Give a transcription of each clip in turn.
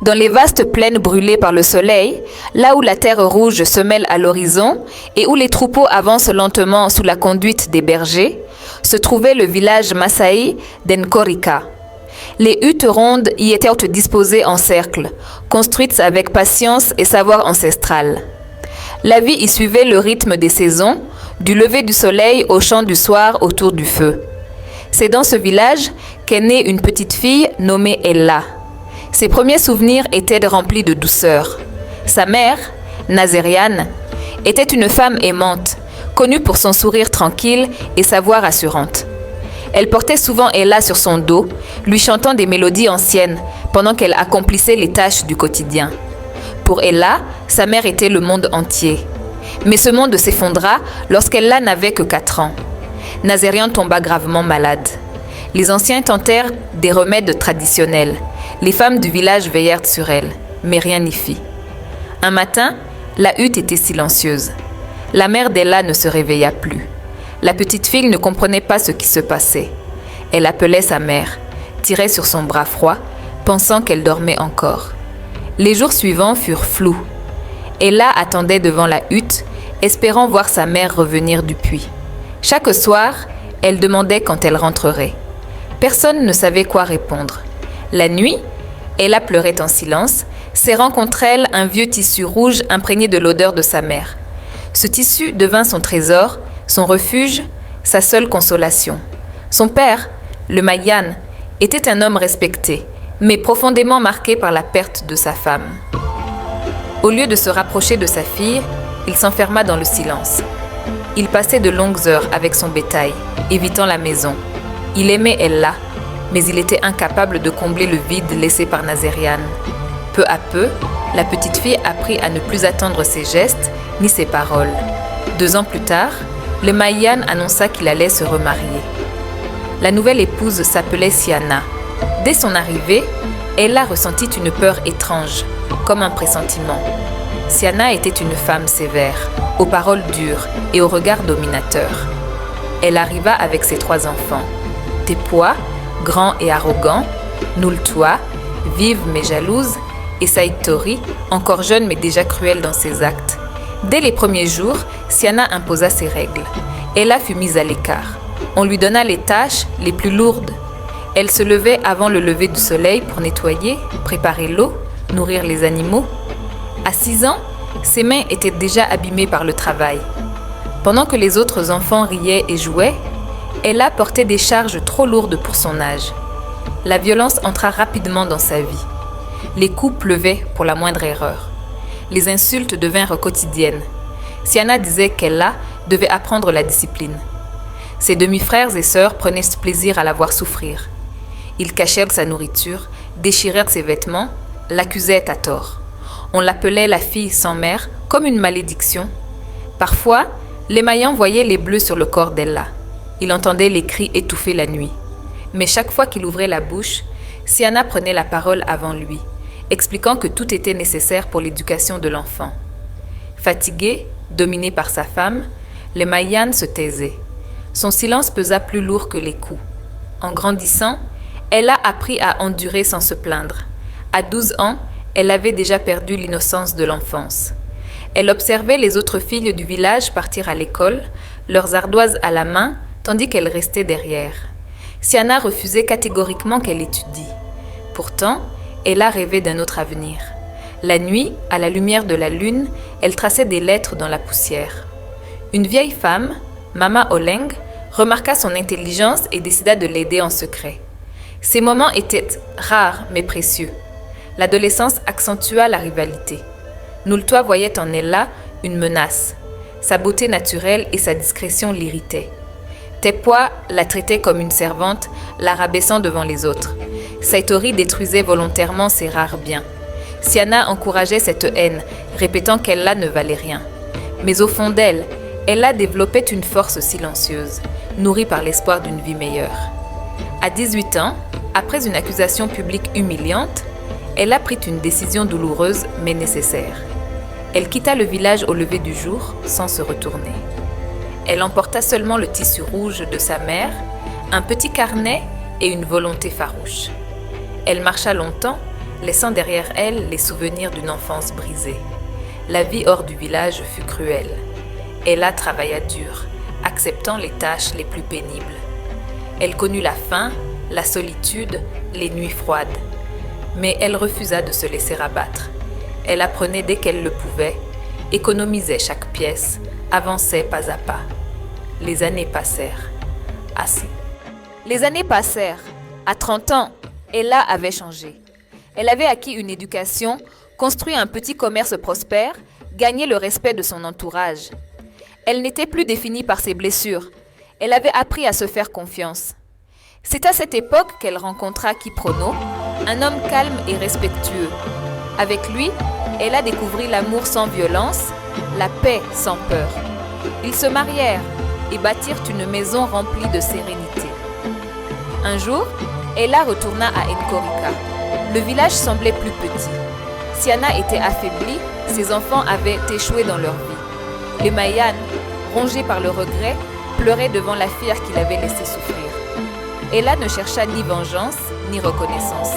Dans les vastes plaines brûlées par le soleil, là où la terre rouge se mêle à l'horizon et où les troupeaux avancent lentement sous la conduite des bergers, se trouvait le village Masai d'Nkorika. Les huttes rondes y étaient disposées en cercle, construites avec patience et savoir ancestral. La vie y suivait le rythme des saisons, du lever du soleil au chant du soir autour du feu. C'est dans ce village qu'est née une petite fille nommée Ella. Ses premiers souvenirs étaient remplis de douceur. Sa mère, Nazériane, était une femme aimante, connue pour son sourire tranquille et sa voix rassurante. Elle portait souvent Ella sur son dos, lui chantant des mélodies anciennes pendant qu'elle accomplissait les tâches du quotidien. Pour Ella, sa mère était le monde entier. Mais ce monde s'effondra lorsqu'Ella n'avait que 4 ans. Nazériane tomba gravement malade. Les anciens tentèrent des remèdes traditionnels. Les femmes du village veillèrent sur elle, mais rien n'y fit. Un matin, la hutte était silencieuse. La mère d'Ella ne se réveilla plus. La petite fille ne comprenait pas ce qui se passait. Elle appelait sa mère, tirait sur son bras froid, pensant qu'elle dormait encore. Les jours suivants furent flous. Ella attendait devant la hutte, espérant voir sa mère revenir du puits. Chaque soir, elle demandait quand elle rentrerait. Personne ne savait quoi répondre. La nuit, Ella pleurait en silence, serrant contre elle un vieux tissu rouge imprégné de l'odeur de sa mère. Ce tissu devint son trésor, son refuge, sa seule consolation. Son père, le Mayan, était un homme respecté, mais profondément marqué par la perte de sa femme. Au lieu de se rapprocher de sa fille, il s'enferma dans le silence. Il passait de longues heures avec son bétail, évitant la maison. Il aimait Ella, mais il était incapable de combler le vide laissé par Nazériane. Peu à peu, la petite fille apprit à ne plus attendre ses gestes ni ses paroles. 2 ans plus tard, le Mayan annonça qu'il allait se remarier. La nouvelle épouse s'appelait Siana. Dès son arrivée, Ella ressentit une peur étrange, comme un pressentiment. Siana était une femme sévère, aux paroles dures et au regard dominateur. Elle arriva avec ses 3 enfants. Tepoa, grand et arrogant, Nultua, vive mais jalouse, et Saitori, encore jeune mais déjà cruelle dans ses actes. Dès les premiers jours, Siana imposa ses règles. Ella fut mise à l'écart. On lui donna les tâches les plus lourdes. Elle se levait avant le lever du soleil pour nettoyer, préparer l'eau, nourrir les animaux. À 6 ans, ses mains étaient déjà abîmées par le travail. Pendant que les autres enfants riaient et jouaient, Ella portait des charges trop lourdes pour son âge. La violence entra rapidement dans sa vie. Les coups pleuvaient pour la moindre erreur. Les insultes devinrent quotidiennes. Siana disait qu'Ella devait apprendre la discipline. Ses demi-frères et sœurs prenaient plaisir à la voir souffrir. Ils cachèrent sa nourriture, déchirèrent ses vêtements, l'accusaient à tort. On l'appelait la fille sans mère, comme une malédiction. Parfois, les Mayans voyaient les bleus sur le corps d'Ella. Il entendait les cris étouffés la nuit. Mais chaque fois qu'il ouvrait la bouche, Siana prenait la parole avant lui, expliquant que tout était nécessaire pour l'éducation de l'enfant. Fatigué, dominé par sa femme, le Mayan se taisait. Son silence pesa plus lourd que les coups. En grandissant, elle a appris à endurer sans se plaindre. À 12 ans, elle avait déjà perdu l'innocence de l'enfance. Elle observait les autres filles du village partir à l'école, leurs ardoises à la main, tandis qu'elle restait derrière. Siana refusait catégoriquement qu'elle étudie. Pourtant, elle a rêvé d'un autre avenir. La nuit, à la lumière de la lune, elle traçait des lettres dans la poussière. Une vieille femme, Mama Oleng, remarqua son intelligence et décida de l'aider en secret. Ces moments étaient rares mais précieux. L'adolescence accentua la rivalité. Nultua voyait en Ella une menace. Sa beauté naturelle et sa discrétion l'irritaient. Tepoa la traitait comme une servante, la rabaissant devant les autres. Saitori détruisait volontairement ses rares biens. Siana encourageait cette haine, répétant qu'Ella ne valait rien. Mais au fond d'elle, Ella développait une force silencieuse, nourrie par l'espoir d'une vie meilleure. À 18 ans, après une accusation publique humiliante, Ella prit une décision douloureuse mais nécessaire. Elle quitta le village au lever du jour sans se retourner. Elle emporta seulement le tissu rouge de sa mère, un petit carnet et une volonté farouche. Elle marcha longtemps, laissant derrière elle les souvenirs d'une enfance brisée. La vie hors du village fut cruelle. Ella travailla dur, acceptant les tâches les plus pénibles. Elle connut la faim, la solitude, les nuits froides. Mais elle refusa de se laisser abattre. Elle apprenait dès qu'elle le pouvait, économisait chaque pièce, avançait pas à pas. Les années passèrent. Assez. Les années passèrent. À 30 ans, Ella avait changé. Elle avait acquis une éducation, construit un petit commerce prospère, gagné le respect de son entourage. Elle n'était plus définie par ses blessures. Elle avait appris à se faire confiance. C'est à cette époque qu'elle rencontra Kiprono, un homme calme et respectueux. Avec lui, Ella découvrit l'amour sans violence, la paix sans peur. Ils se marièrent et bâtirent une maison remplie de sérénité. Un jour, Ella retourna à Nkorika. Le village semblait plus petit. Siana était affaiblie, ses enfants avaient échoué dans leur vie. Les Mayan, rongés par le regret, pleuraient devant la fille qu'il avait laissée souffrir. Ella ne chercha ni vengeance, ni reconnaissance.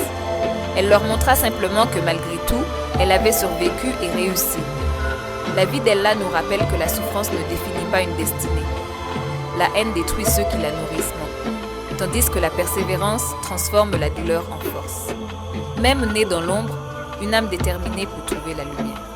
Elle leur montra simplement que malgré tout, elle avait survécu et réussi. La vie d'Ella nous rappelle que la souffrance ne définit pas une destinée. La haine détruit ceux qui la nourrissent, tandis que la persévérance transforme la douleur en force. Même née dans l'ombre, une âme déterminée peut trouver la lumière.